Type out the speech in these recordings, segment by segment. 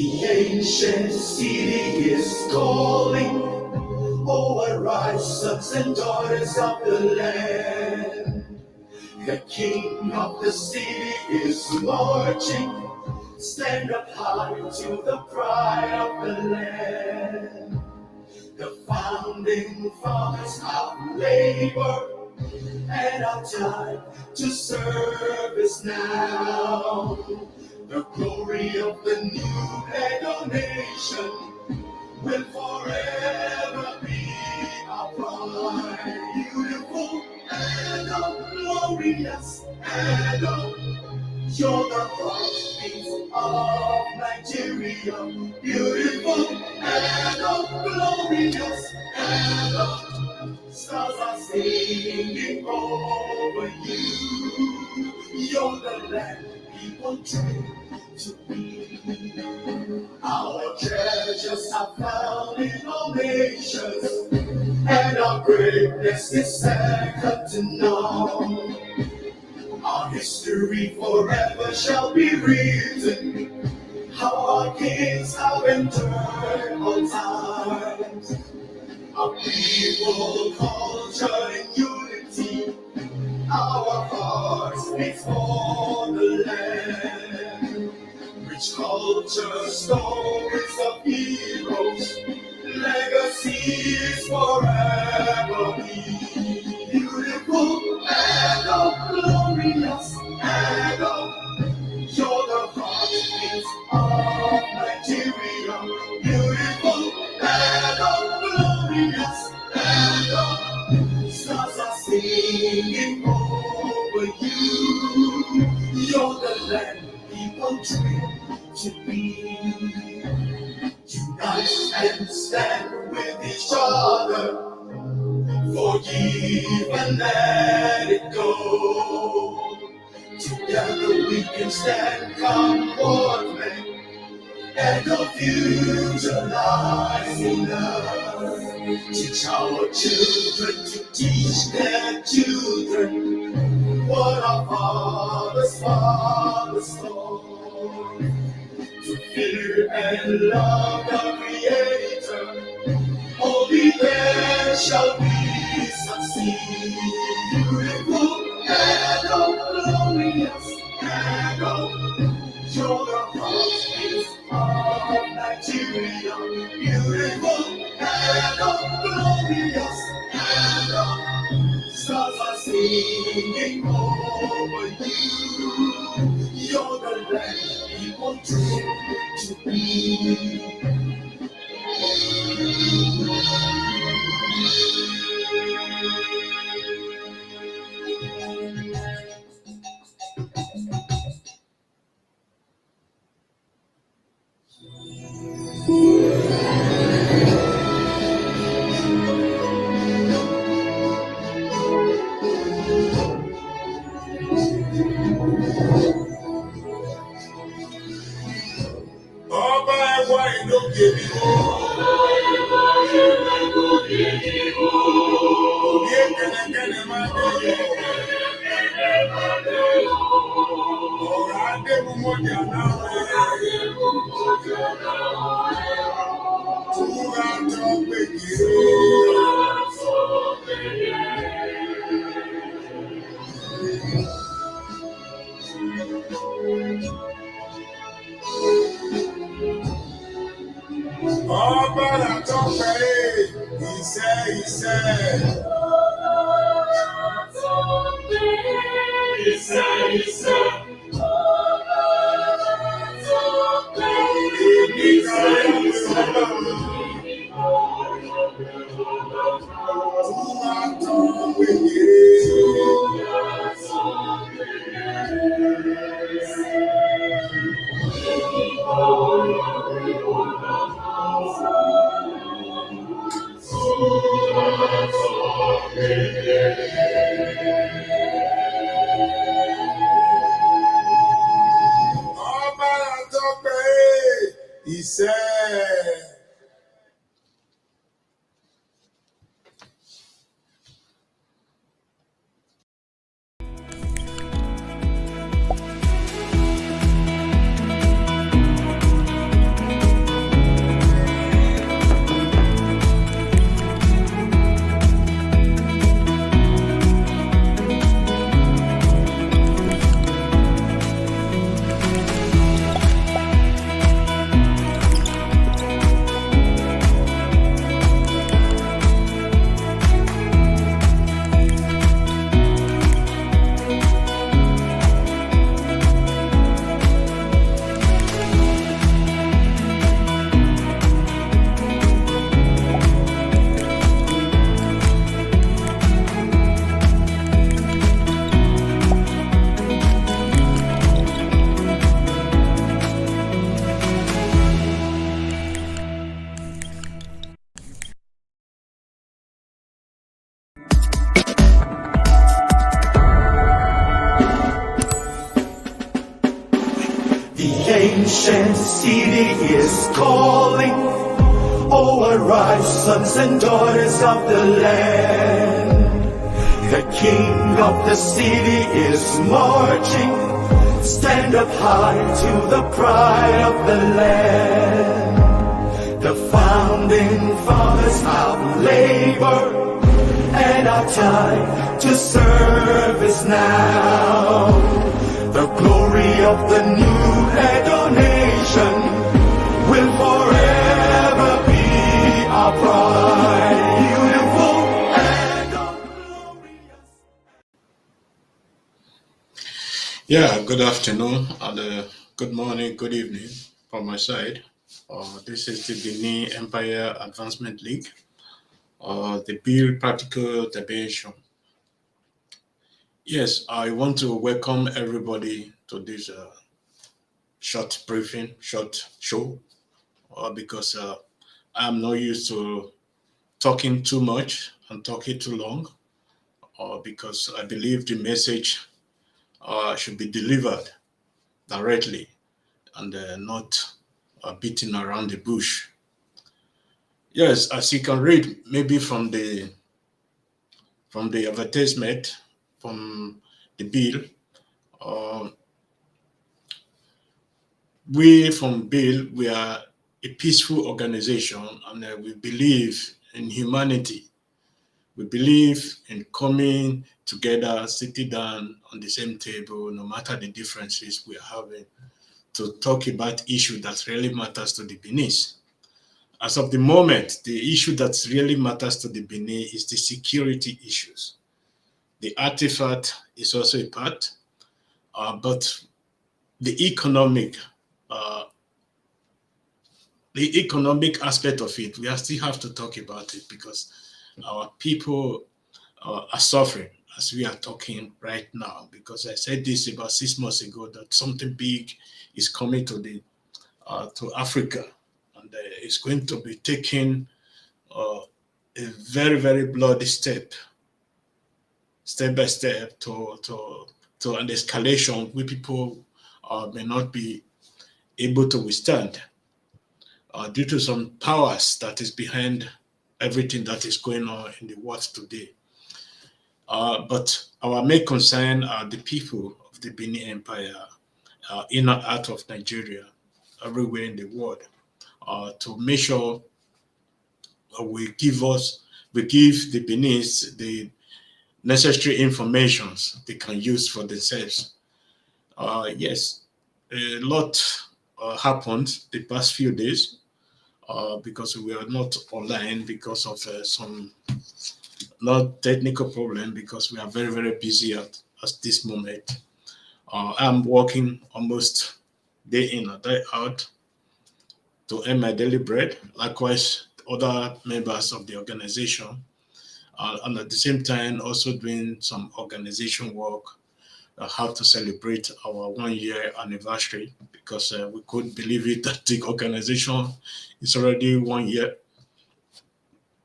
The ancient city is calling. Oh, arise, sons and daughters of the land. The king of the city is marching. Stand up high to the pride of the land. The founding fathers have labored, and our time to serve is now. The glory of the new Edo nation will forever be our pride. Beautiful Edo, glorious Edo, you're the heartbeat of Nigeria. Beautiful Edo, glorious Edo, stars are singing over you. You're the land people dream to be. Our treasures are found in all nations, and our greatness is second to none. Our history forever shall be written, how our kings have endured all times. Our people culture in unity, our hearts beat for the land. Rich culture, stories of heroes, legacies forever be. Beautiful Edo, glorious Edo, you're the heartbeat of Nigeria. Beautiful Edo, glorious Edo, stars are singing over you. You're the land people dream to be. Unite and stand with each other. Forgive and let it go. Together we can stand, come what may, and the future lies in us. Teach our children to teach their children what our fathers taught. To fear and love the Creator, only then shall we succeed. Beautiful Edo, glorious Edo, you're the heartbeat of Nigeria. Beautiful Edo, glorious Edo, stars are singing over you. You're the land people dream to be. The ancient city is calling. Oh, arise, sons and daughters of the land. The king of the city is marching. Stand up high to the pride of the land. The founding fathers have labored, and our time to serve is now. The glory of the new Edo nation will forever be our pride. Beautiful Edo, glorious. Yeah, good afternoon and good morning, good evening from my side. This is the Benin Empire Advancement League, the BEAL Practical Debatation. Yes, I want to welcome everybody to this short briefing, short show, because I'm not used to talking too much and talking too long, because I believe the message should be delivered directly and not beating around the bush. Yes, as you can read, maybe from the advertisement, from the bill, uh, we from BEAL, we are a peaceful organization, and we believe in humanity. We believe in coming together, sitting down on the same table, no matter the differences we are having, to talk about issue that really matters to the Beninese. As of the moment, the issue that really matters to the Benin is the security issues. The artifact is also a part, but the economic uh, aspect of it, we still have to talk about it because our people are suffering as we are talking right now. Because I said this about 6 months ago that something big is coming to Africa, and it's going to be taking a very very bloody step by step to an escalation where people may not be able to withstand due to some powers that is behind everything that is going on in the world today. But our main concern are the people of the Benin Empire, in and out of Nigeria, everywhere in the world, to make sure we give the Beninese the necessary informations they can use for themselves. Yes, a lot happened the past few days because we are not online because of some not technical problem, because we are very very busy at this moment. I'm working almost day in and day out to earn my daily bread. Likewise, other members of the organization, and at the same time also doing some organization work, how to celebrate our 1 year anniversary, because we couldn't believe it that the organization is already 1 year,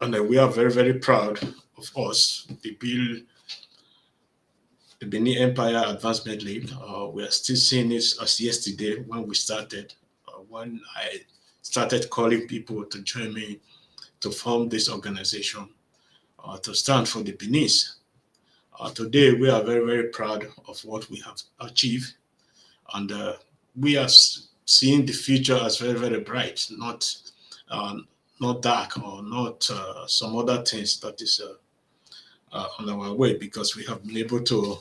and we are very very proud of us, the BEAL, the Benin Empire Advancement League. We are still seeing it as yesterday when we started, when I started calling people to join me to form this organization, to stand for the Beninese. Today, we are very, very proud of what we have achieved, and we are seeing the future as very, very bright, not dark or not some other things that is on our way, because we have been able to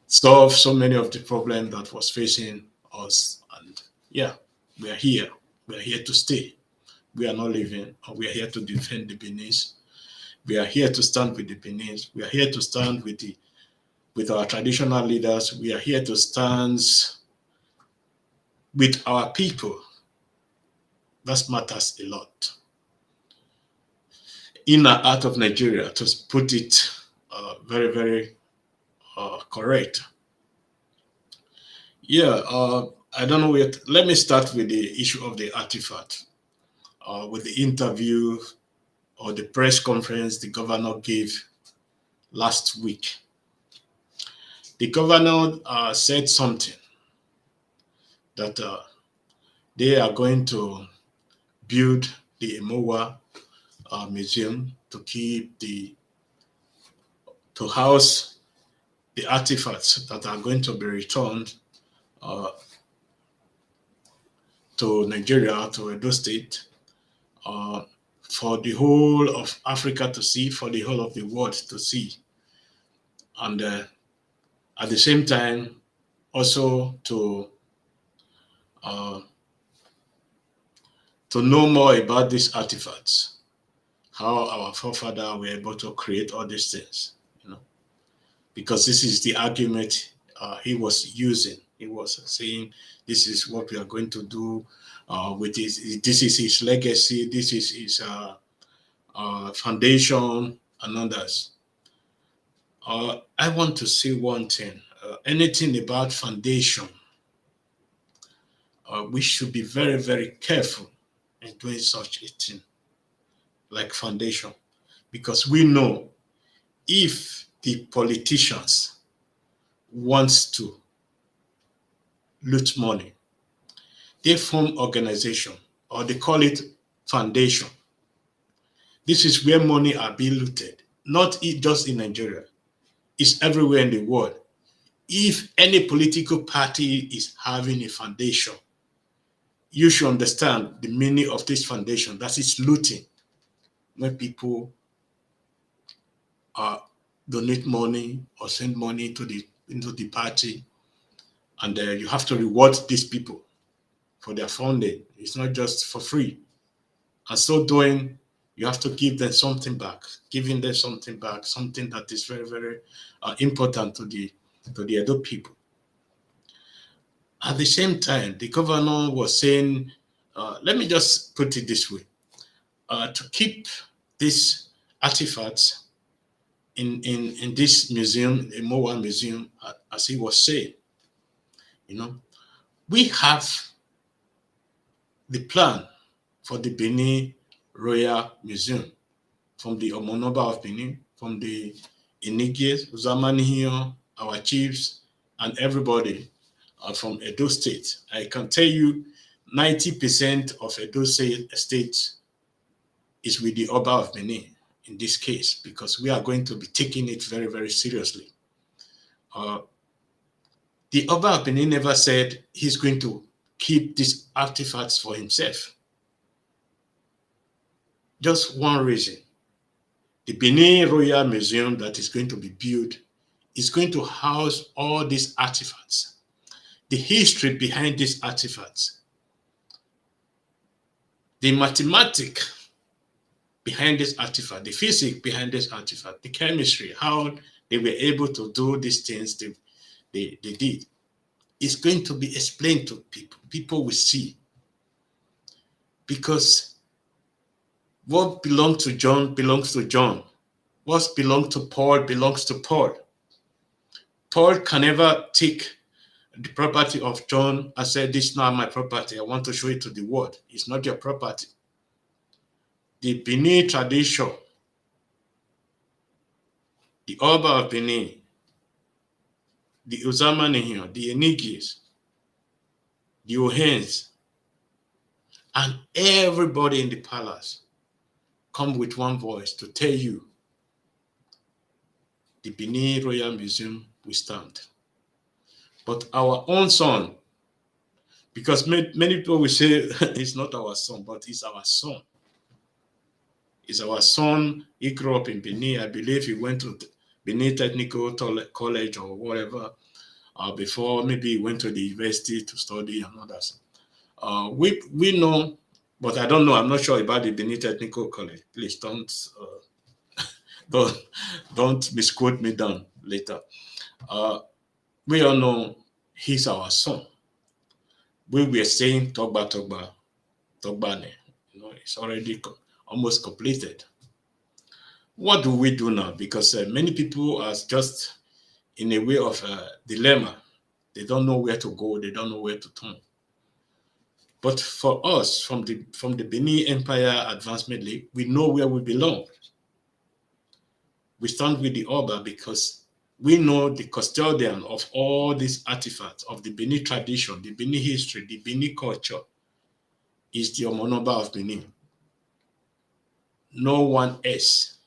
solve so many of the problems that was facing us. And yeah, we are here. We are here to stay. We are not leaving. We are here to defend the Beninese. We are here to stand with the Beninese. We are here to stand with our traditional leaders. We are here to stand with our people. That matters a lot. In and out of Nigeria, to put it very, very correct. Yeah, I don't know yet. Let me start with the issue of the artifact, with the interview or the press conference the governor gave last week. The governor said something that they are going to build the EMOWWA museum to house the artifacts that are going to be returned to Nigeria, to Edo State, for the whole of Africa to see, for the whole of the world to see. And at the same time, also to know more about these artifacts, how our forefathers were able to create all these things, because this is the argument he was using. He was saying, this is what we are going to do with this. This is his legacy. This is his foundation and others. I want to say one thing. Anything about foundation, we should be very, very careful in doing such a thing like foundation, because we know if the politicians wants to loot money, they form organization, or they call it foundation. This is where money are being looted, not just in Nigeria. It's everywhere in the world. If any political party is having a foundation, you should understand the meaning of this foundation. That is looting. When people donate money or send money into the party, and you have to reward these people for their funding. It's not just for free. And so doing, you have to give them something back. Giving them something back, something that is very, very important to the Edo people. At the same time, the governor was saying, let me just put it this way, to keep these artifacts in this museum, the EMOWWA museum, as he was saying, we have the plan for the Benin Royal Museum, from the Omonoba of Benin, from the Inigies, Uzamanihio, our chiefs, and everybody from Edo State. I can tell you 90% of Edo State is with the Oba of Benin in this case, because we are going to be taking it very, very seriously. The Oba of Benin never said he's going to keep these artifacts for himself. Just one reason. The Benin Royal Museum that is going to be built is going to house all these artifacts, the history behind these artifacts, the mathematics behind this artifact, the physics behind this artifact, the chemistry, how they were able to do these things they did. It's going to be explained to people. People will see. Because what belongs to John belongs to John. What belongs to Paul belongs to Paul. Paul can never take the property of John and say, this is not my property. I want to show it to the world. It's not your property. The Benin tradition, the Oba of Benin, the Uzamanihio, the Enigis, the Ohens, and everybody in the palace come with one voice to tell you the Benin Royal Museum will stand. But our own son, because many people will say it's not our son, but it's our son. It's our son. He grew up in Benin. I believe he went to Benin Technical College or whatever before. Maybe he went to the university to study and others. We know, but I don't know. I'm not sure about the Benin Technical College. Please don't misquote me down later. We all know he's our son. We were saying Togbane. It's already almost completed. What do we do now? Because many people are just in a way of a dilemma. They don't know where to go. They don't know where to turn. But for us, from the Benin Empire Advancement League, we know where we belong. We stand with the Oba because We know the custodian of all these artifacts of the Benin tradition, the Benin history, the Benin culture is the Omonoba of Benin. No one else.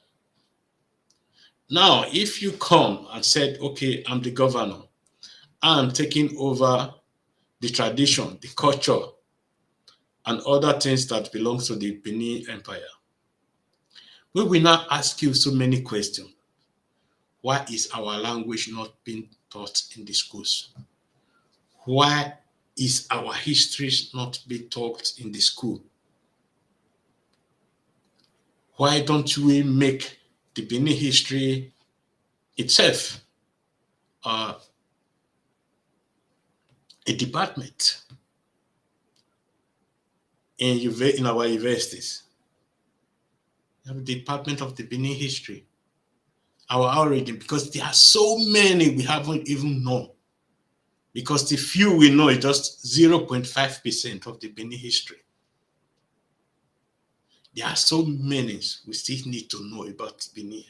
Now, if you come and said, okay, I'm the governor, I'm taking over the tradition, the culture, and other things that belong to the Benin Empire, we will now ask you so many questions. Why is our language not being taught in the schools? Why is our history not being taught in the school? Why don't we make the Benin history itself a department in our universities? We have the Department of the Benin history, our origin, because there are so many we haven't even known. Because the few we know is just 0.5% of the Benin history. There are so many we still need to know about Benin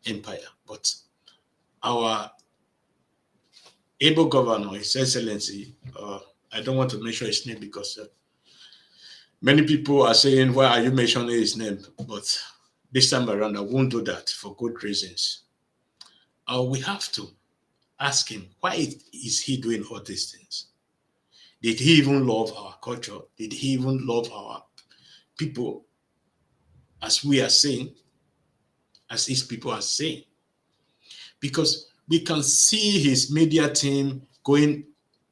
Empire. But our able governor, His Excellency, I don't want to mention his name because many people are saying, why are you mentioning his name? But this time around, I won't do that for good reasons. We have to ask him, why is he doing all these things? Did he even love our culture? Did he even love our people, as we are saying, as his people are saying? Because we can see his media team going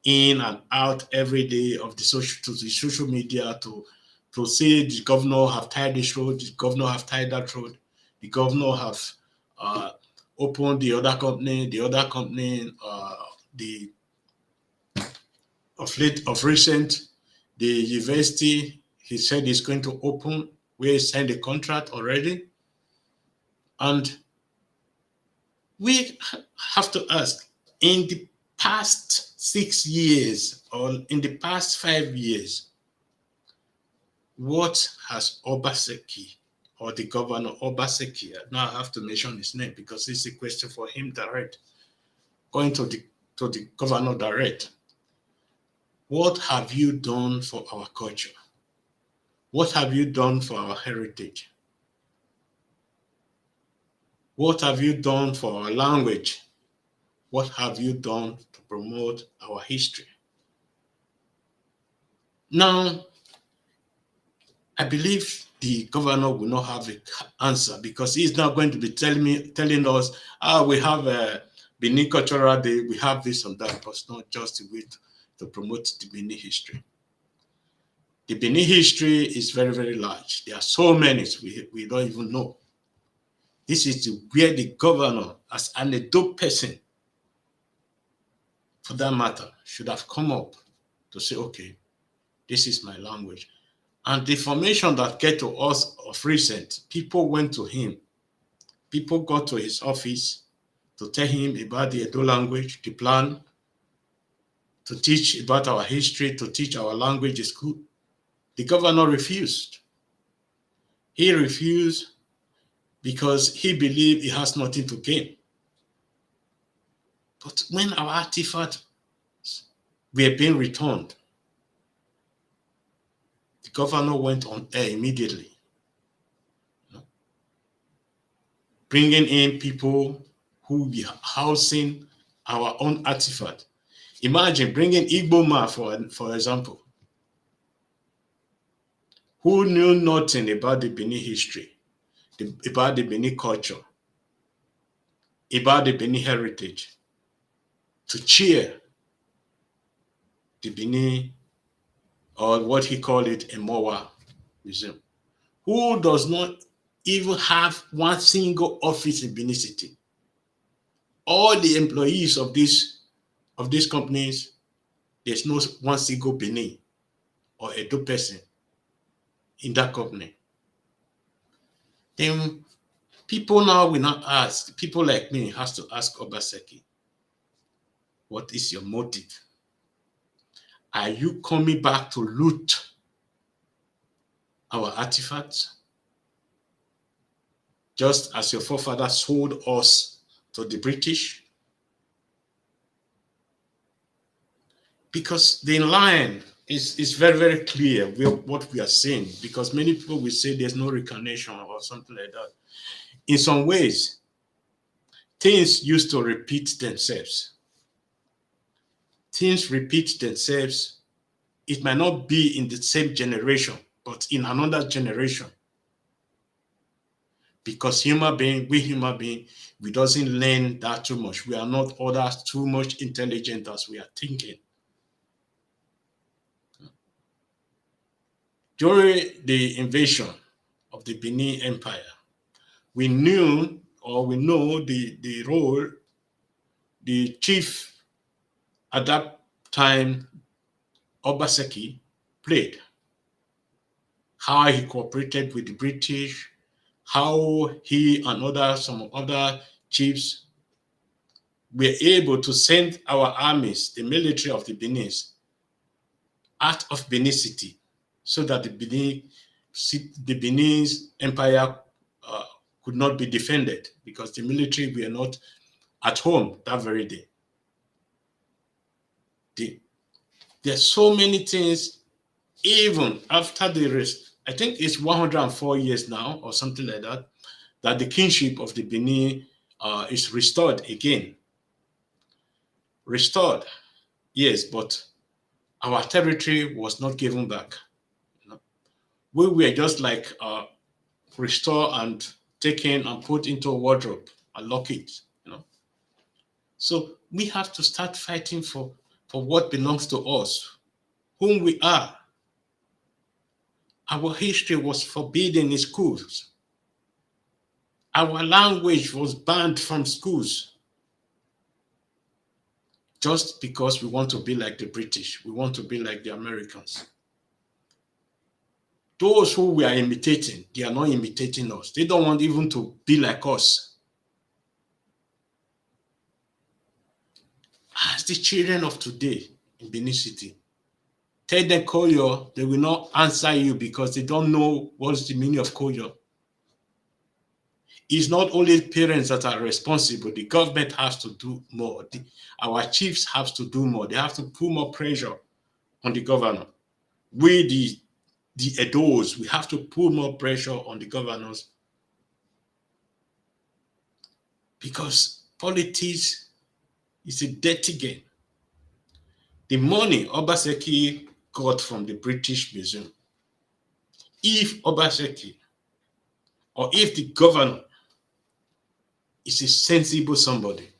in and out every day of the social media to say the governor have tied this road, the governor have tied that road, the governor have opened the other company, the of recent, the university he said is going to open, where he signed a contract already. And we have to ask, in the past 6 years or in the past 5 years, what has Obaseki or the governor Obaseki, now I have to mention his name because it's a question for him direct, going to the governor direct. What have you done for our culture? What have you done for our heritage? What have you done for our language? What have you done to promote our history? Now, I believe the governor will not have an answer because he's not going to be telling us, we have a Benin Cultural Day, we have this and that, but it's not just a way to promote the Benin history. The Benin history is very, very large. There are so many we don't even know. This is where the governor, as an adult person, for that matter, should have come up to say, okay, this is my language. And the information that get to us of recent, people went to him. People got to his office to tell him about the Edo language, the plan, to teach about our history, to teach our language in school. The governor refused. He refused because he believed he has nothing to gain. But when our artifacts were being returned, the governor went on air immediately, bringing in people who will be housing our own artifact. Imagine bringing IGODOMIGODO, for example, who knew nothing about the Benin history, about the Benin culture, about the Benin heritage, to cheer the Benin, or what he called it, EMOWAA Museum, who does not even have one single office in Benin City. All the employees of these companies, there's no one single Benin or Edo person in that company. Then people now will not ask, people like me has to ask Obaseki, what is your motive? Are you coming back to loot our artifacts? Just as your forefathers sold us to the British because the line is very, very clear what we are saying, because many people will say there's no reincarnation or something like that. In some ways, things used to repeat themselves. Things repeat themselves. It might not be in the same generation, but in another generation. Because human being, we doesn't learn that too much. We are not others too much intelligent as we are thinking. During the invasion of the Benin Empire, we know the role the chief at that time, Obaseki, played. How he cooperated with the British, how he and some other chiefs were able to send our armies, the military of the Benin, out of Benin City, so that the Benin Empire could not be defended, because the military were not at home that very day. There's so many things, even after the rest, I think it's 104 years now or something like that, that the kingship of the Benin is restored again. Restored, yes, but our territory was not given back. We were just like restored and taken and put into a wardrobe and lock it. So we have to start fighting for what belongs to us, whom we are. Our history was forbidden in schools. Our language was banned from schools. Just because we want to be like the British, we want to be like the Americans. Those who we are imitating, they are not imitating us. They don't want even to be like us. As the children of today in Benin City, tell them Koyo, they will not answer you because they don't know what's the meaning of Koyo. It's not only parents that are responsible. The government has to do more. Our chiefs have to do more. They have to put more pressure on the governor. We, the Edos, we have to put more pressure on the governors, because politics is a dirty game. The money Obaseki got from the British Museum, if Obaseki or if the governor is a sensible somebody,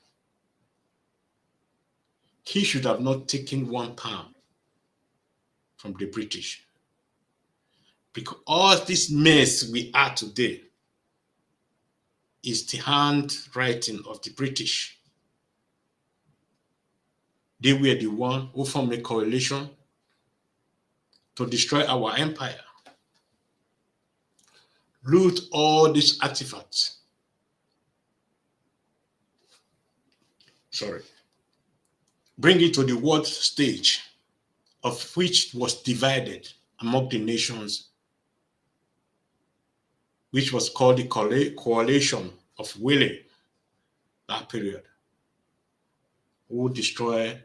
he should have not taken £1 from the British. Because all this mess we are today is the handwriting of the British. They were the one who formed a coalition to destroy our empire, loot all these artifacts. Bring it to the world stage, of which was divided among the nations, which was called the coalition of willing, that period, who destroy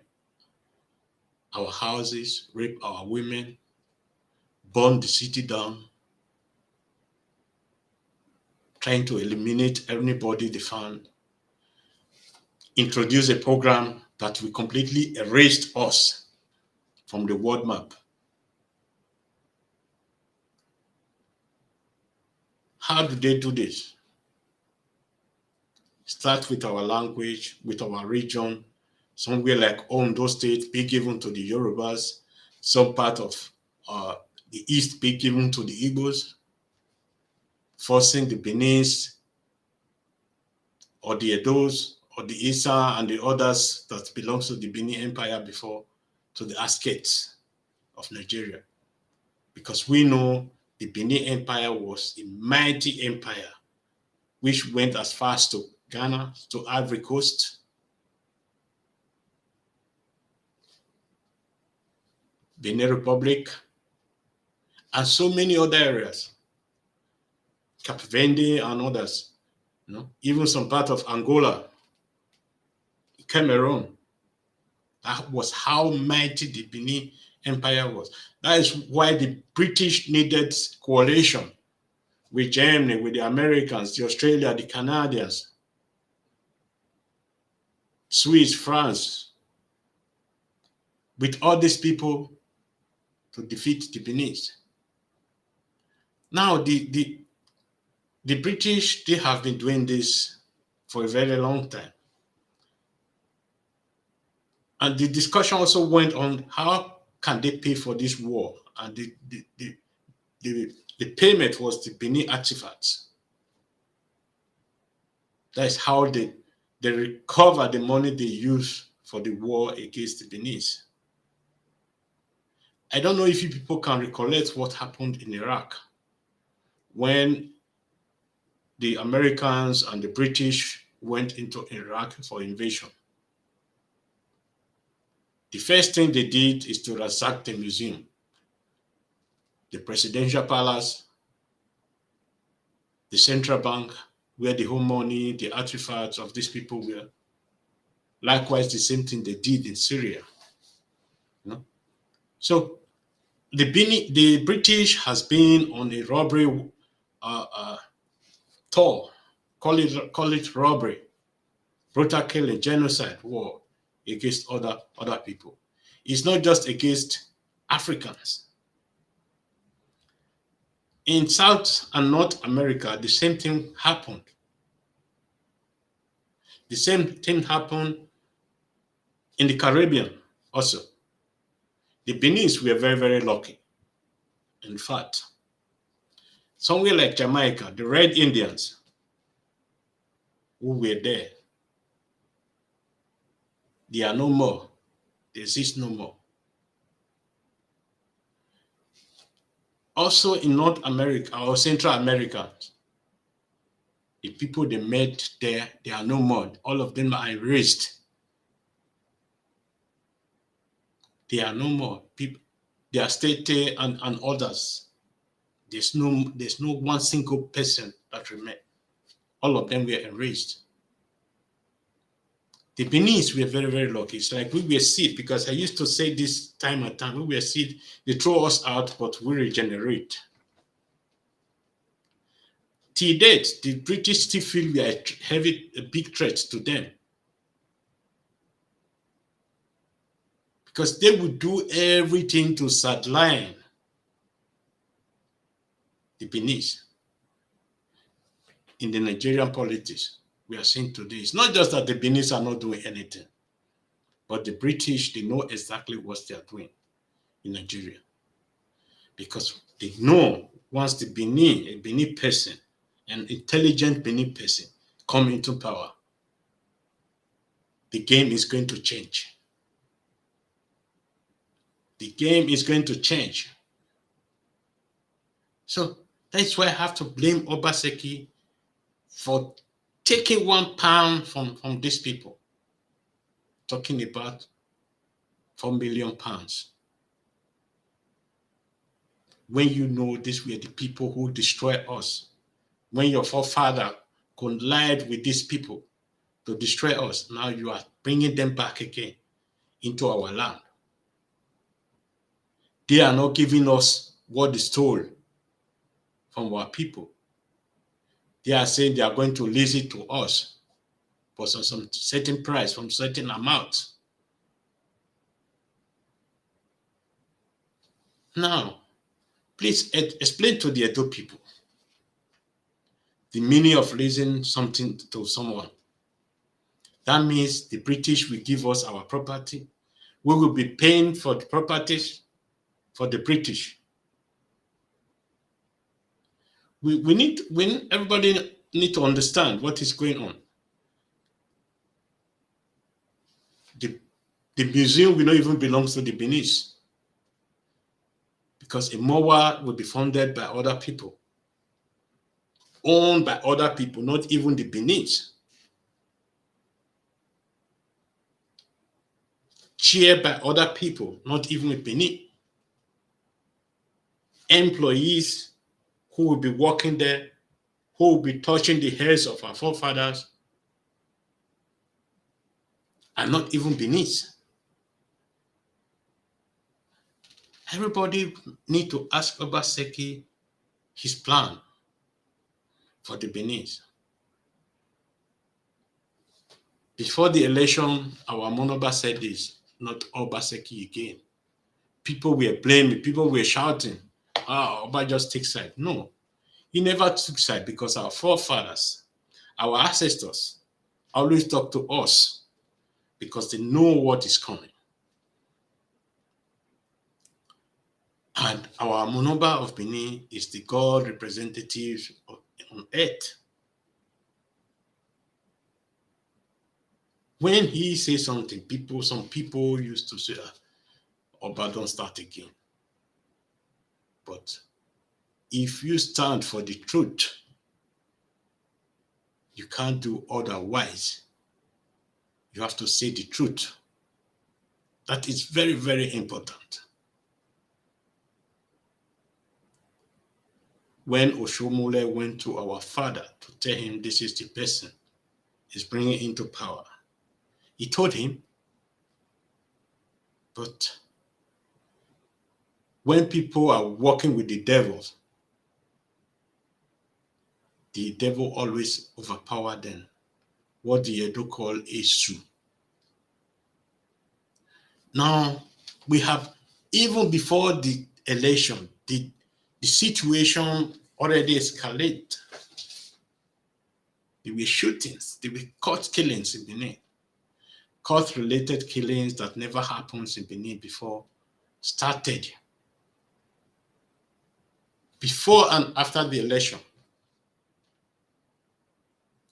our houses, rape our women, burn the city down, trying to eliminate anybody they found, introduce a program that will completely erase us from the world map. How do they do this? Start with our language, with our region. Somewhere like Ondo State, be given to the Yorubas. Some part of the East be given to the Igbos, forcing the Benis or the Edos or the Isa and the others that belongs to the Benin Empire before to the Aztecs of Nigeria. Because we know the Benin Empire was a mighty empire which went as far as to Ghana, to Ivory Coast, Benin Republic, and so many other areas, Cape Verde and others, even some part of Angola, Cameroon. That was how mighty the Benin Empire was. That is why the British needed coalition with Germany, with the Americans, the Australia, the Canadians, Swiss, France, with all these people to defeat the Beninese. Now, the British, they have been doing this for a very long time. And the discussion also went on how can they pay for this war? And the payment was the Benin artifacts. That is how they recover the money they use for the war against the Beninese. I don't know if you people can recollect what happened in Iraq when the Americans and the British went into Iraq for invasion. The first thing they did is to ransack the museum, the presidential palace, the central bank, where the home money, the artifacts of these people were. Likewise, the same thing they did in Syria. You know? So the British has been on a robbery tour, call it robbery, brutal killing, genocide, war against other people. It's not just against Africans. In South and North America, the same thing happened. The same thing happened in the Caribbean also. The Beninese were very, very lucky. In fact, somewhere like Jamaica, the Red Indians who were there, they are no more. They exist no more. Also in North America or Central America, the people they met there, they are no more. All of them are erased. They are no more. People, they are State and others. There's no one single person that remained. All of them were erased. The Beninese were very, very lucky. It's like we were seed, because I used to say this time and time, we were seed, they throw us out, but we regenerate. Till date, the British still feel we are a big threat to them. Because they would do everything to sideline the Beninese in the Nigerian politics we are seeing today. It's not just that the Beninese are not doing anything, but the British, they know exactly what they are doing in Nigeria. Because they know once the a Benin person, an intelligent Benin person, come into power, the game is going to change. The game is going to change. So that's why I have to blame Obaseki for taking £1 from these people, talking about £4 million. When you know these were the people who destroy us, when your forefather collided with these people to destroy us, now you are bringing them back again into our land. They are not giving us what they stole from our people. They are saying they are going to lease it to us for some certain price, from certain amount. Now, please explain to the Edo people the meaning of leasing something to someone. That means the British will give us our property. We will be paying for the properties for the British. Everybody need to understand what is going on. The museum will not even belong to the Beninese, because EMOWWA will be funded by other people, owned by other people, not even the Beninese, chaired by other people, not even the Benin. Employees who will be working there, who will be touching the heads of our forefathers, are not even Beninese. Everybody need to ask Obaseki his plan for the Benin. Before the election, our Monoba said this, not Obaseki again. People were blaming, people were shouting, Oba just take side. No, he never took side because our forefathers, our ancestors, always talk to us because they know what is coming. And our Monoba of Benin is the God representative on earth. When he says something, some people used to say, Oba, don't start again. But if you stand for the truth, you can't do otherwise. You have to say the truth. That is very, very important. When Oshomole went to our father to tell him this is the person he's bringing into power, he told him, but when people are working with the devil always overpower them. What the Edo call Esu. Now, we have, even before the election, the situation already escalated. There were shootings, there were court killings in Benin. Court-related killings that never happened in Benin before started. Before and after the election.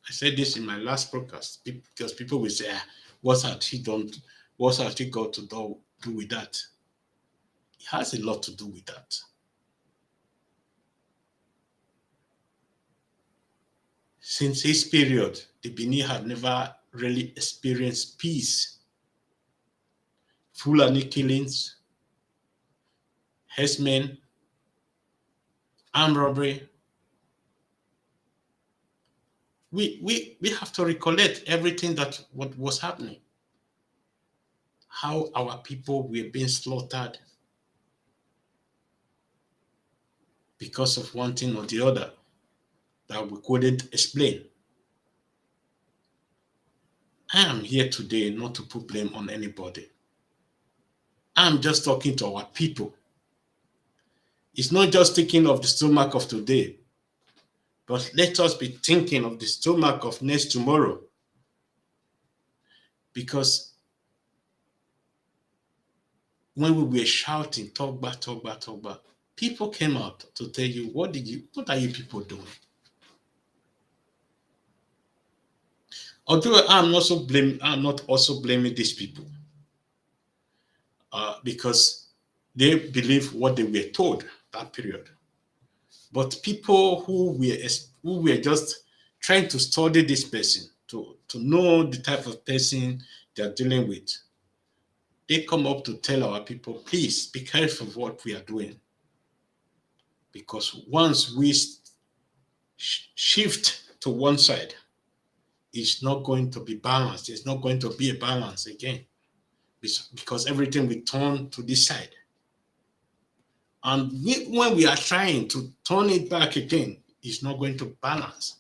I said this in my last broadcast because people will say, what has he done? What has he got to do with that? It has a lot to do with that. Since his period, the Benin had never really experienced peace. Fulani killings, herdsmen, armed robbery. We have to recollect everything what was happening. How our people were being slaughtered because of one thing or the other that we couldn't explain. I am here today not to put blame on anybody. I'm just talking to our people. It's not just thinking of the stomach of today, but let us be thinking of the stomach of next tomorrow. Because when we were shouting, talk back, people came out to tell you, what are you people doing? Although I'm not also blaming these people because they believe what they were told that period. But people who were just trying to study this person, to know the type of person they're dealing with, they come up to tell our people, please be careful of what we are doing. Because once we shift to one side, it's not going to be balanced. It's not going to be a balance again. Because everything will turn to this side. And when we are trying to turn it back again, it's not going to balance.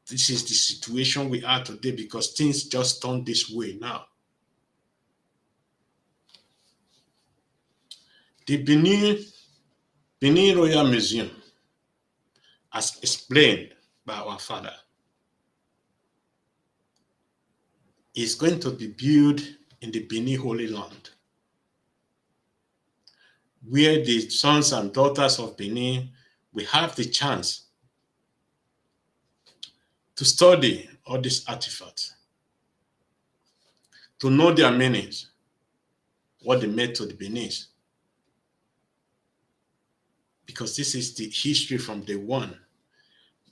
This is the situation we are today because things just turn this way now. The Benin Royal Museum, as explained by our father, is going to be built in the Benin Holy Land, where the sons and daughters of Benin will have the chance to study all these artifacts, to know their meanings, what they meant to the Benin. Because this is the history from day one.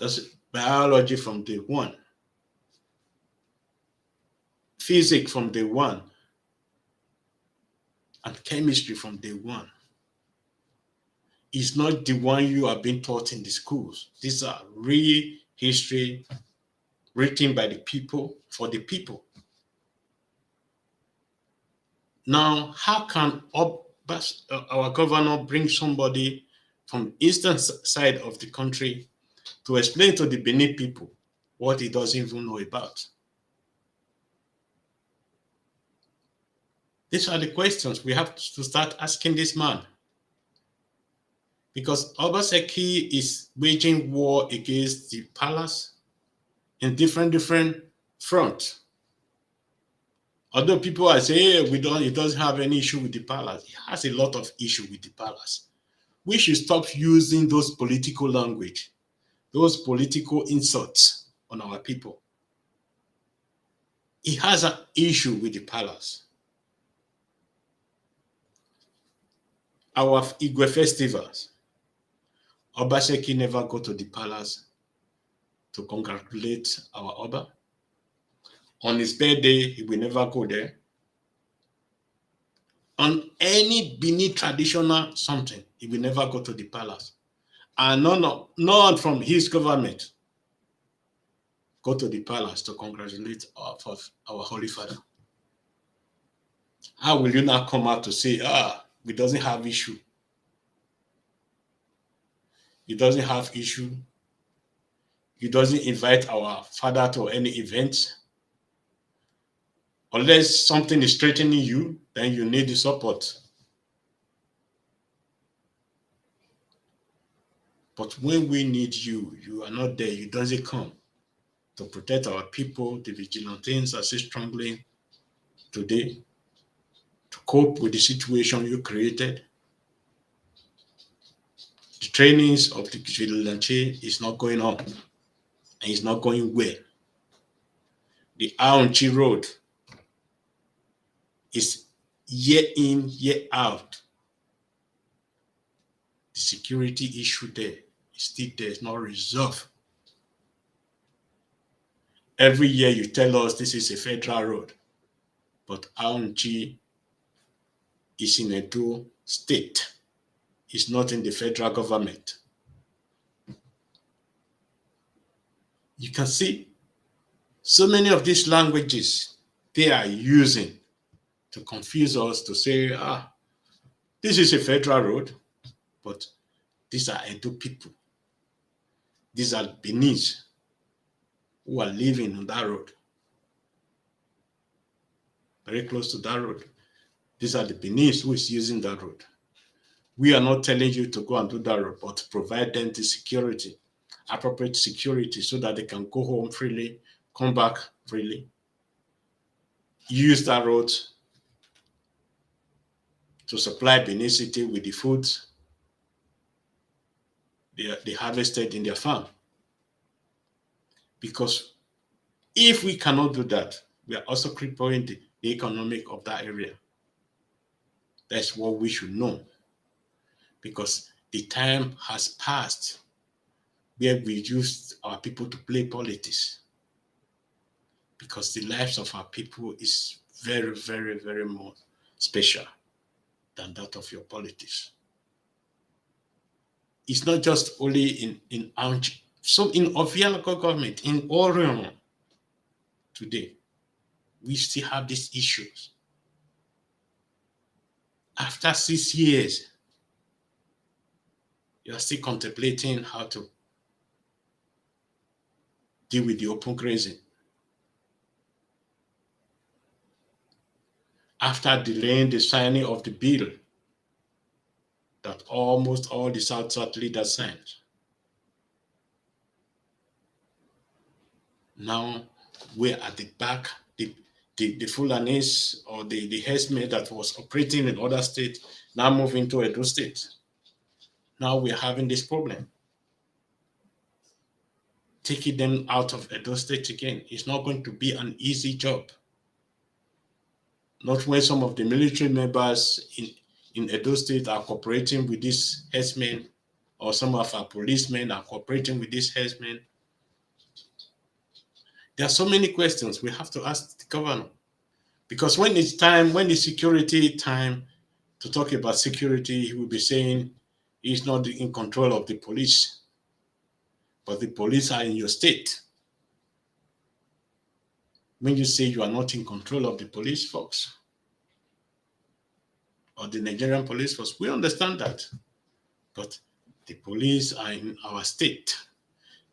That's biology from day one. Physics from day one. And chemistry from day one. It's not the one you are being taught in the schools. These are real history written by the people, for the people. Now, how can our governor bring somebody from the eastern side of the country to explain to the Benin people what he doesn't even know about? These are the questions we have to start asking this man. Because Obaseki is waging war against the palace in different fronts. Although people are saying, hey, he doesn't have any issue with the palace. He has a lot of issue with the palace. We should stop using those political language, those political insults on our people. He has an issue with the palace. Our Igwe festivals, Obaseki never go to the palace to congratulate our Oba. On his birthday, he will never go there. On any Bini traditional something, he will never go to the palace. And none from his government go to the palace to congratulate our Holy Father. How will you now come out to say, he doesn't have issue? He doesn't have issue. He doesn't invite our father to any event. Unless something is threatening you, then you need the support. But when we need you, you are not there. You doesn't come to protect our people. The vigilantes are still struggling today to cope with the situation you created. The trainings of the vigilante is not going on, and it's not going well. The Aonchi Road is year in, year out. The security issue there is still there, it's not resolved. Every year you tell us this is a federal road, but Aonchi is in Edo state. It's not in the federal government. You can see so many of these languages they are using to confuse us, to say, this is a federal road, but these are Edo people. These are Benis who are living on that road, very close to that road. These are the Benis who is using that road. We are not telling you to go and do that road, but provide them the security, appropriate security, so that they can go home freely, come back freely, use that road to supply Benin City with the food they harvested in their farm. Because if we cannot do that, we are also crippling the economic of that area. That's what we should know. Because the time has passed where we used our people to play politics. Because the lives of our people is very, very, very more special than that of your politics. It's not just only in Aunchi. So in Ovia local government, in Orion today, we still have these issues. After 6 years, you are still contemplating how to deal with the open grazing. After delaying the signing of the bill that almost all the South leaders signed, now we're at the back. The Fulanis or the herdsmen that was operating in other states now moving to Edo State. Now we're having this problem. Taking them out of Edo State again is not going to be an easy job. Not when some of the military members in Edo State are cooperating with these herdsmen, or some of our policemen are cooperating with these herdsmen. There are so many questions we have to ask the governor. Because when it's time, when it's security time to talk about security, he will be saying he's not in control of the police, but the police are in your state. When you say you are not in control of the police, folks, or the Nigerian police force. We understand that. But the police are in our state.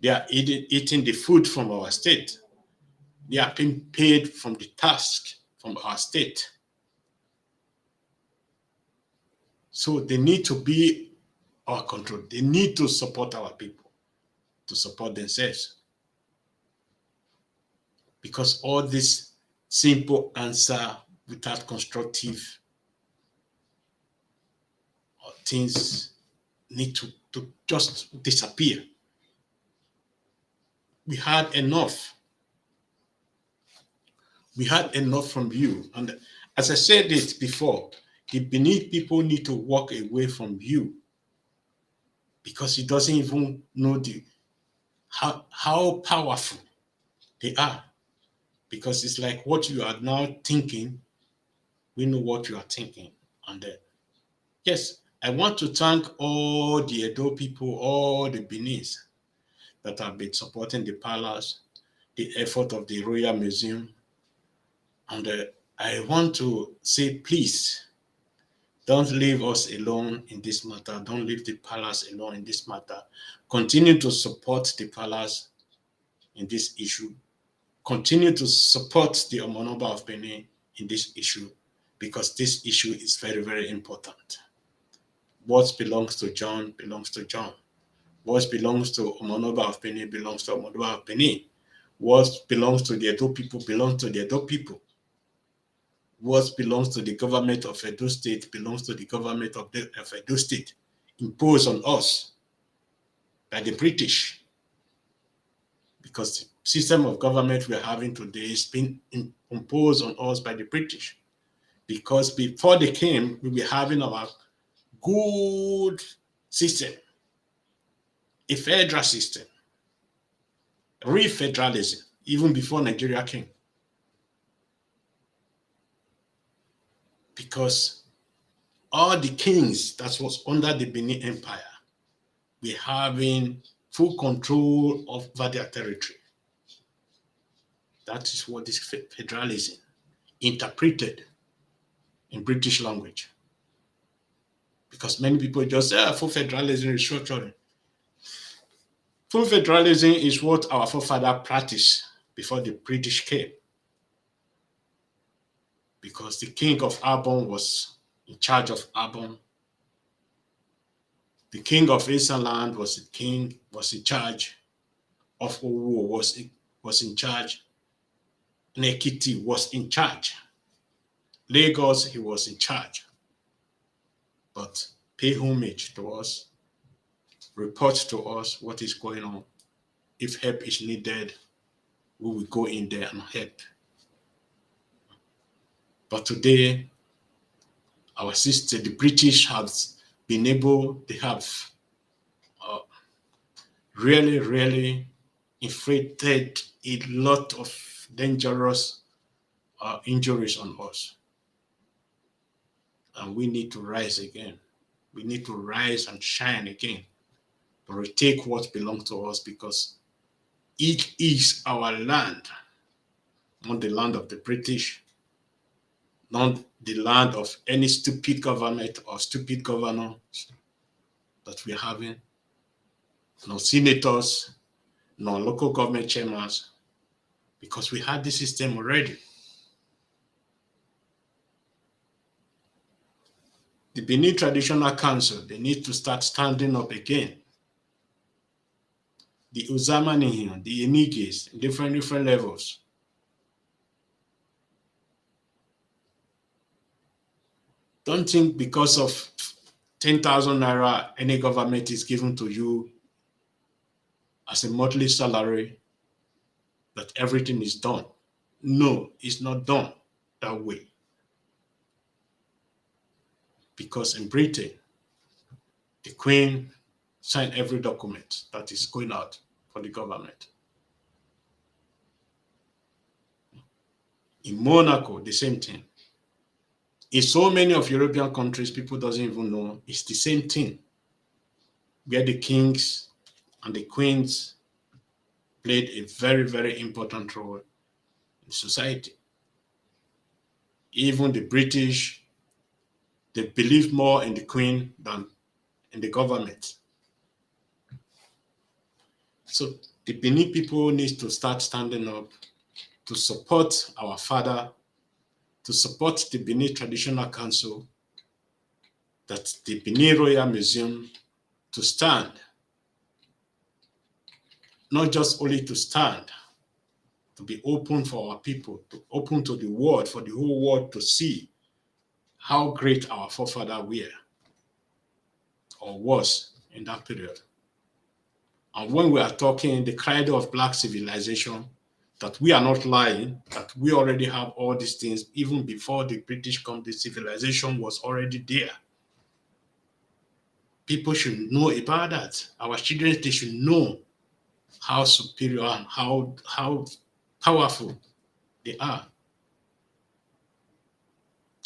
They are eating the food from our state. They are being paid from the task from our state. So they need to be our control. They need to support our people, to support themselves. Because all this simple answer without constructive things need to just disappear. We had enough. We had enough from you. And as I said it before, the Benin people need to walk away from you because he doesn't even know how powerful they are. Because it's like what you are now thinking, we know what you are thinking. And yes, I want to thank all the Edo people, all the Beninese that have been supporting the palace, the effort of the Royal Museum. And I want to say, please, don't leave us alone in this matter. Don't leave the palace alone in this matter. Continue to support the palace in this issue. Continue to support the Omonoba of Benin in this issue, because this issue is very, very important. What belongs to John belongs to John. What belongs to Omonoba of Benin belongs to Omonoba of Benin. What belongs to the Edo people belongs to the Edo people. What belongs to the government of Edo State belongs to the government of Edo State, imposed on us by the British. Because the system of government we're having today is being imposed on us by the British. Because before they came, we were having our good system, a federal system, real federalism, even before Nigeria came. Because all the kings that was under the Benin Empire were having full control over their territory. That is what is federalism, interpreted in British language. Because many people just say, full federalism is structuring. Full federalism is what our forefathers practiced before the British came. Because the king of Arbon was in charge of Arbon. The king of Eastern was in charge of Owo, was in charge. Nekiti was in charge. Lagos, he was in charge. But pay homage to us, report to us what is going on. If help is needed, we will go in there and help. But today, our sister, the British, have been able, they have really, really inflicted a lot of dangerous injuries on us. And we need to rise again. We need to rise and shine again to retake what belongs to us, because it is our land, not the land of the British, not the land of any stupid government or stupid governors that we're having, no senators, no local government chairmen, because we had this system already. The Benin Traditional Council, they need to start standing up again. The Uzamani, the Eniges, different levels. Don't think because of 10,000 naira any government is given to you as a monthly salary that everything is done. No, it's not done that way. Because in Britain, the Queen signed every document that is going out for the government. In Monaco, the same thing. In so many of European countries, people doesn't even know it's the same thing, where the kings and the queens played a very, very important role in society. Even the British, They believe more in the Queen than in the government. So the Benin people need to start standing up to support our father, to support the Benin Traditional Council, that the Benin Royal Museum to stand, not just only to stand, to be open for our people, to open to the world, for the whole world to see how great our forefathers were or was in that period. And when we are talking the cradle of Black civilization, that we are not lying, that we already have all these things, even before the British come, the civilization was already there. People should know about that. Our children, they should know how superior and how powerful they are.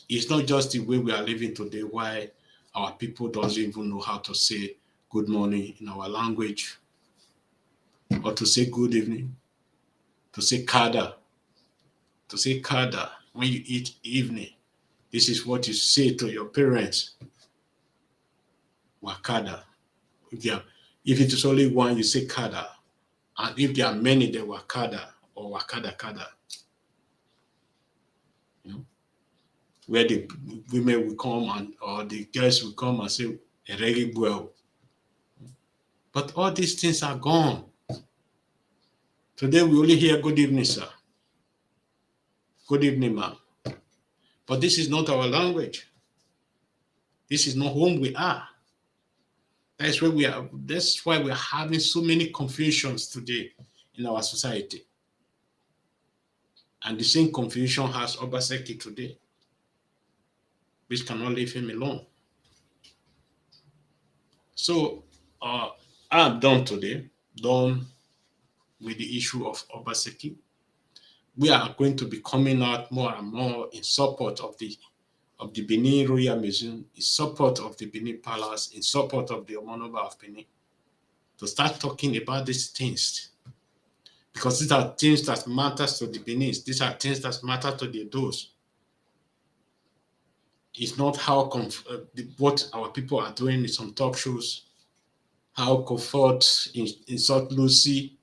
It's not just the way we are living today, why our people doesn't even know how to say good morning in our language, or to say good evening, to say kada, when you eat evening. This is what you say to your parents. Wakada. If it is only one, you say kada. And if there are many, they wakada or wakada kada. You know, where the women will come or the girls will come and say, Eregi buel. But all these things are gone. Today we only hear good evening, sir. Good evening, ma'am. But this is not our language. This is not whom we are. That's why we are having so many confusions today in our society. And the same confusion has Obaseki today, which cannot leave him alone. So I'm done today, done with the issue of Obaseki. We are going to be coming out more and more in support of the Benin Royal Museum, in support of the Benin Palace, in support of the Omonoba of Benin, to start talking about these things. Because these are things that matter to the Benin. These are things that matter to the Edos. It's not how what our people are doing in some talk shows, how Comfort insult Lucy,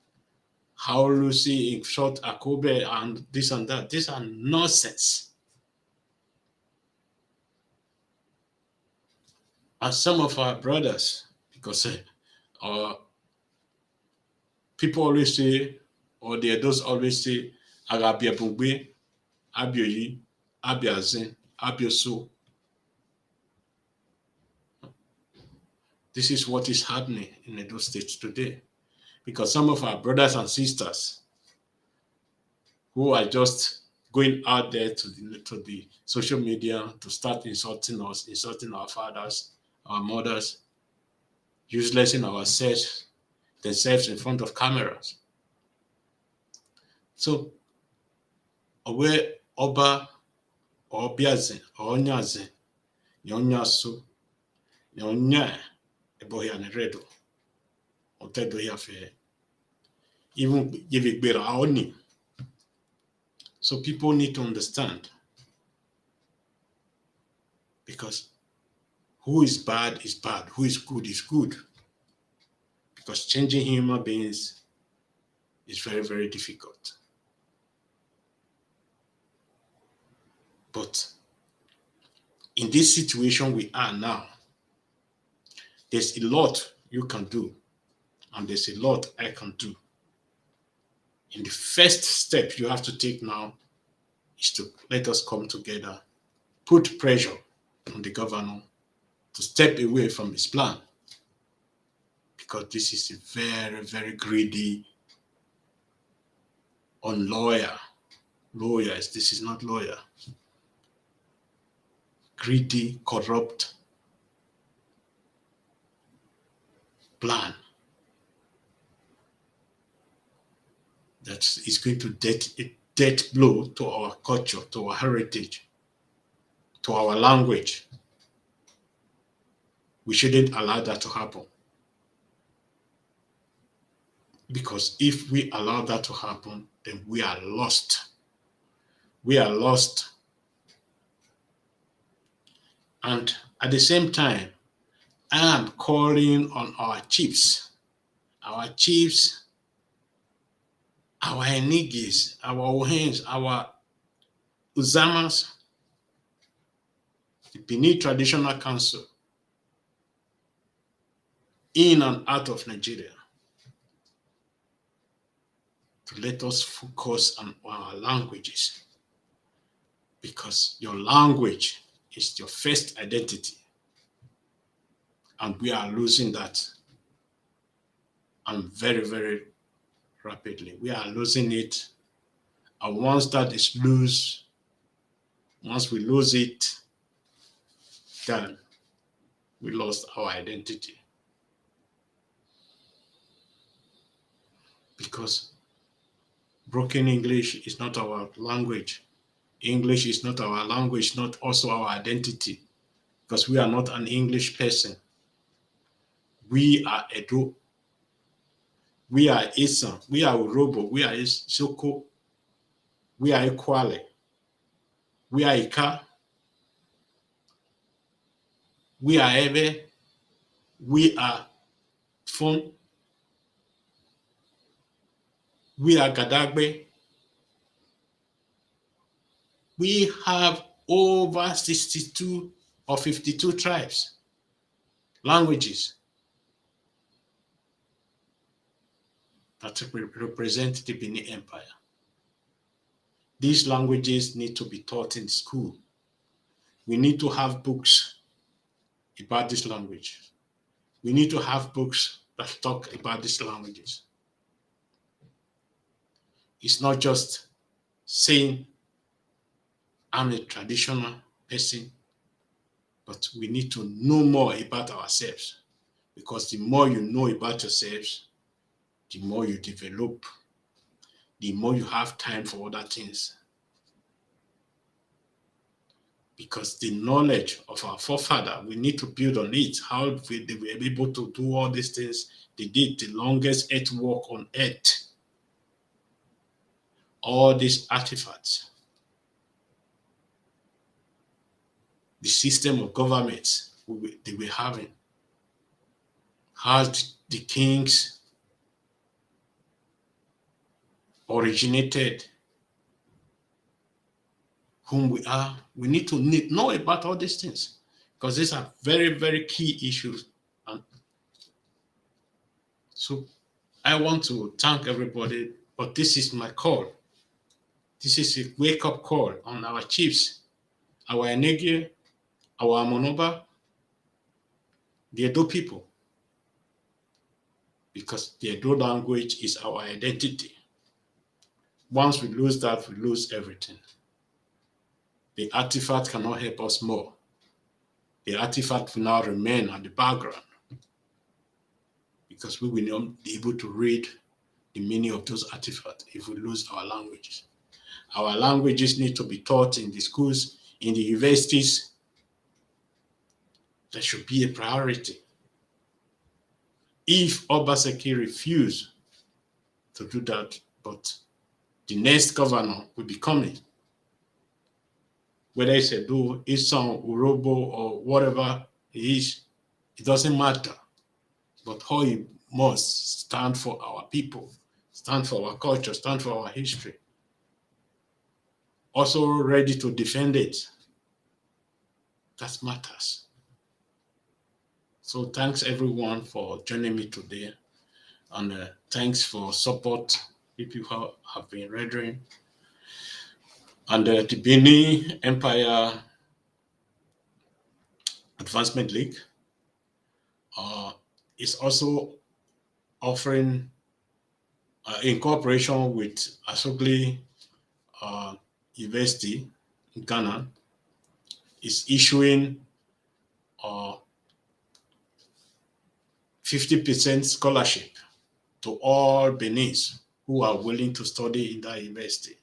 how Lucy insult Akobe, and this and that. These are nonsense. And some of our brothers, because people always say, or the Edos always say, Agabia Bugbe, Abioyi, Abiazen, Abioso. This is what is happening in Edo State today. Because some of our brothers and sisters who are just going out there to the social media to start insulting us, insulting our fathers, our mothers, uselessing themselves in front of cameras. So, where Oba or Biazen or Onyazen, Yonyasu, Yonya, Ebohian Redo, or Tedoyafe, even give it better only. So people need to understand, because who is bad is bad, who is good. Because changing human beings is very, very difficult. But in this situation we are now, there's a lot you can do, and there's a lot I can do. And the first step you have to take now is to let us come together, put pressure on the governor to step away from his plan, because this is a very, very greedy, lawyers. This is not lawyer. Greedy, corrupt plan that is going to death blow to our culture, to our heritage, to our language. We shouldn't allow that to happen. Because if we allow that to happen, then we are lost. We are lost. And at the same time, I am calling on our chiefs, our enigis, our ohens, our uzamas, the Benin Traditional Council, in and out of Nigeria, to let us focus on our languages, because your language is your first identity, and we are losing that, and very, very rapidly. We are losing it, and once that is loose, once we lose it, then we lost our identity. Because broken English is not our language. English is not our language, not also our identity, because we are not an English person. We are Edo, we are Isan, we are Urobo, we are Isoko, we are Ekwale, we are Ika, we are Ebe, we are Fon, we are Gadagbe. We have over 62 or 52 tribes, languages that represent the Benin Empire. These languages need to be taught in school. We need to have books about this language. We need to have books that talk about these languages. It's not just saying I'm a traditional person, but we need to know more about ourselves, because the more you know about yourselves, the more you develop, the more you have time for other things. Because the knowledge of our forefather, we need to build on it. How they were able to do all these things. They did the longest earthwork on earth. All these artifacts. The system of government they were having. How the kings originated, whom we are. We need to know about all these things, because these are very, very key issues. And so I want to thank everybody, but this is my call. This is a wake-up call on our chiefs, our Enegi, our Amonoba, the Edo people, because the Edo language is our identity. Once we lose that, we lose everything. The artifact cannot help us more. The artifact will now remain at the background, because we will not be able to read the meaning of those artifacts if we lose our languages. Our languages need to be taught in the schools, in the universities. That should be a priority. If Obaseki refuse to do that, but the next governor will be coming, whether it's Edo, Isan, Urobo, or whatever it is, it doesn't matter. But how he must stand for our people, stand for our culture, stand for our history. Also ready to defend it. That matters. So thanks everyone for joining me today. And thanks for support, people who have been rendering. And the Benin Empire Advancement League is also offering, in cooperation with Asogli University in Ghana, is issuing 50% scholarship to all Beninese who are willing to study in that university.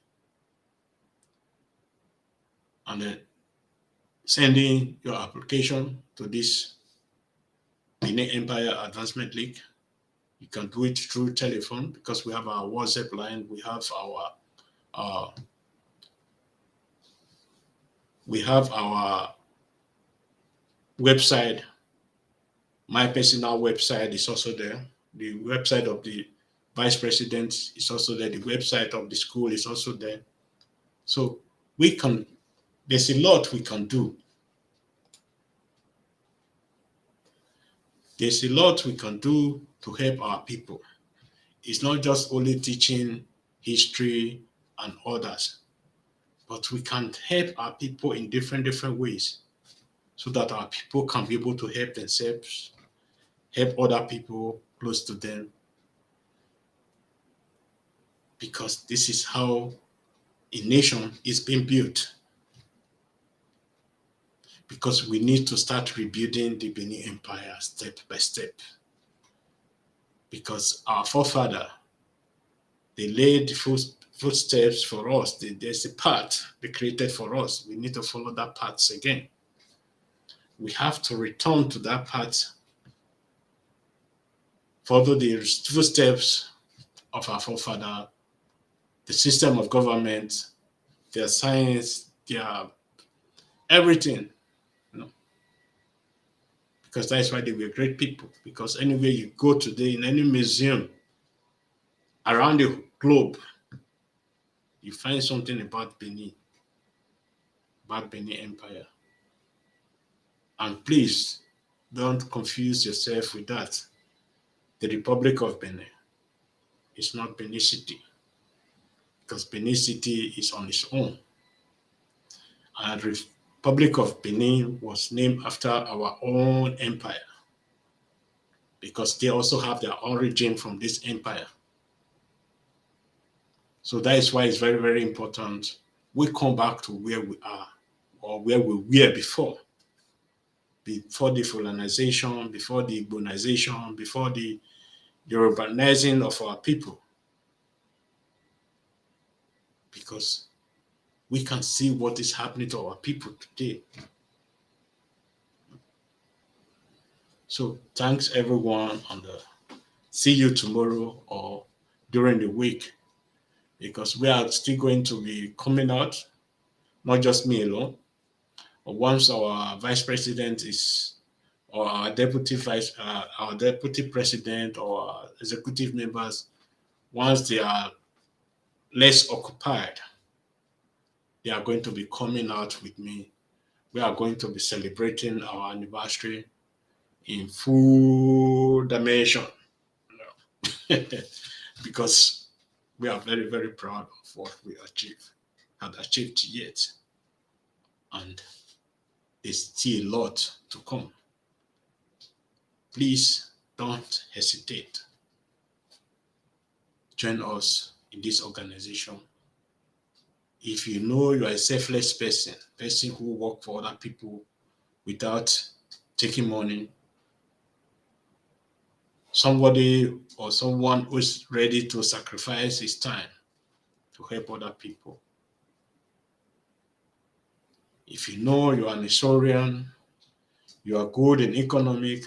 And sending your application to this Benin Empire Advancement League. You can do it through telephone, because we have our WhatsApp line, we have our website, my personal website is also there. The website of the vice president is also there. The website of the school is also there. So there's a lot we can do. There's a lot we can do to help our people. It's not just only teaching history and others, but we can help our people in different ways so that our people can be able to help themselves, help other people close to them, because this is how a nation is being built. Because we need to start rebuilding the Benin Empire step by step. Because our forefather, they laid the footsteps for us. There's a path they created for us. We need to follow that path again. We have to return to that path, follow the footsteps of our forefather, the system of government, their science, their everything, because that's why they were great people. Because anywhere you go today, in any museum around the globe, you find something about Benin Empire. And please don't confuse yourself with that. The Republic of Benin is not Benin City, because Benin City is on its own. And the Republic of Benin was named after our own empire, because they also have their origin from this empire. So that is why it's very important we come back to where we are, or where we were before the colonization, before the Igboization, before the Yorubanizing of our people. Because we can see what is happening to our people today. So thanks everyone, and see you tomorrow or during the week, because we are still going to be coming out, not just me alone. But once our vice president is, or our deputy president, or our executive members, once they are less occupied, they are going to be coming out with me. We are going to be celebrating our anniversary in full dimension, because we are very proud of what we had achieved yet, and there's still a lot to come. Please don't hesitate. Join us in this organization. If you know you are a selfless person who works for other people without taking money, somebody or someone who is ready to sacrifice his time to help other people. If you know you are an historian, you are good in economic,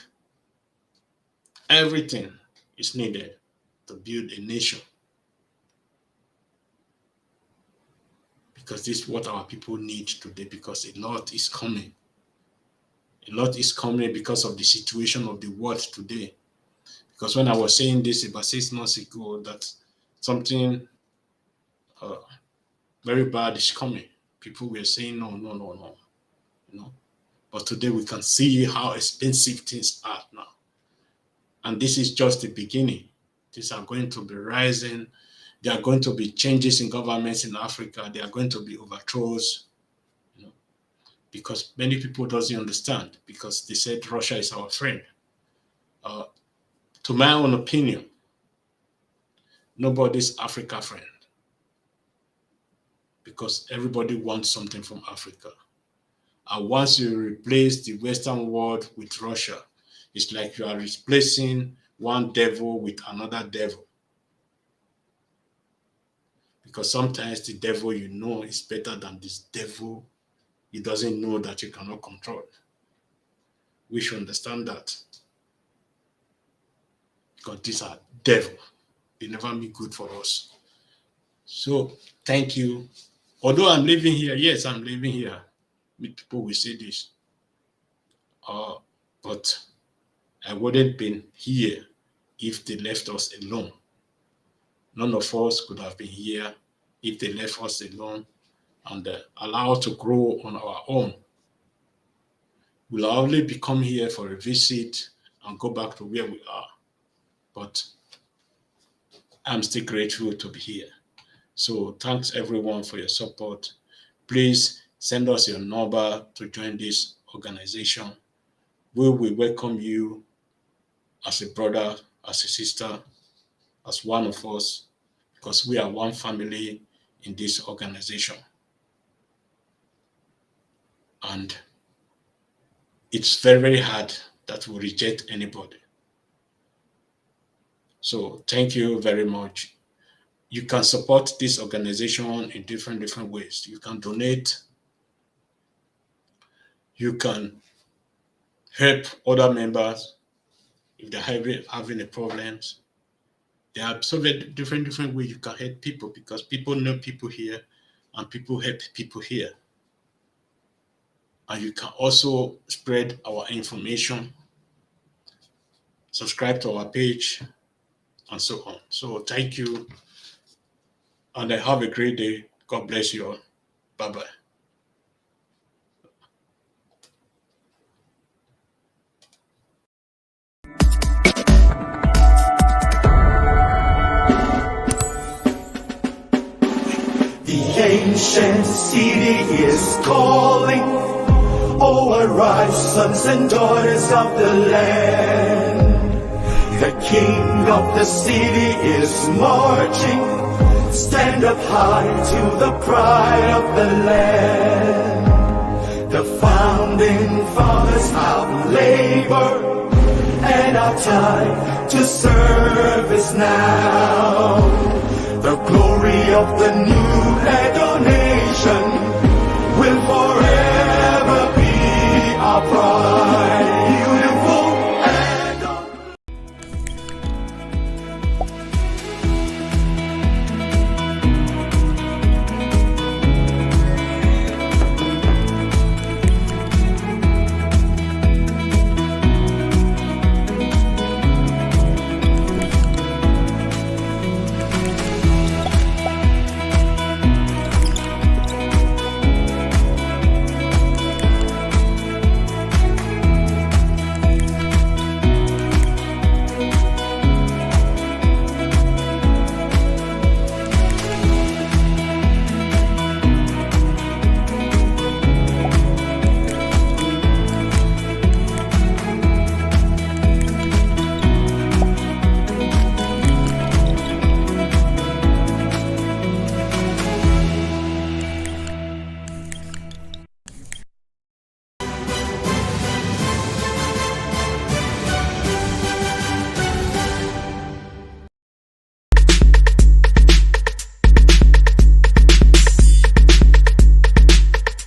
everything is needed to build a nation. Because this is what our people need today, because a lot is coming. A lot is coming because of the situation of the world today. Because when I was saying this about 6 months ago, that something very bad is coming, people were saying no. But today we can see how expensive things are now. And this is just the beginning. These are going to be rising. There are going to be changes in governments in Africa. There are going to be overthrows, because many people doesn't understand, because they said Russia is our friend. To my own opinion, nobody's Africa friend, because everybody wants something from Africa. And once you replace the Western world with Russia, it's like you are replacing one devil with another devil. Because sometimes the devil you know is better than this devil he doesn't know that you cannot control. We should understand that. Because these are devil. They never be good for us. So thank you. Although I'm living here, yes, I'm living here. People will say this. but I wouldn't been here if they left us alone. None of us could have been here if they left us alone and allowed to grow on our own. We'll only become here for a visit and go back to where we are. But I'm still grateful to be here. So thanks everyone for your support. Please send us your number to join this organization. We will welcome you as a brother, as a sister, as one of us, because we are one family in this organization. And it's very, very hard that we reject anybody. So thank you very much. You can support this organization in different ways. You can donate. You can help other members if they're having a problem. There are so many different ways you can help people, because people know people here and people help people here. And you can also spread our information, subscribe to our page, and so on. So thank you, and have a great day. God bless you all. Bye-bye. The ancient city is calling. Oh, arise, sons and daughters of the land. The king of the city is marching. Stand up high to the pride of the land. The founding fathers have labored, and our time to serve is now. The glory of the new Edo nation will forever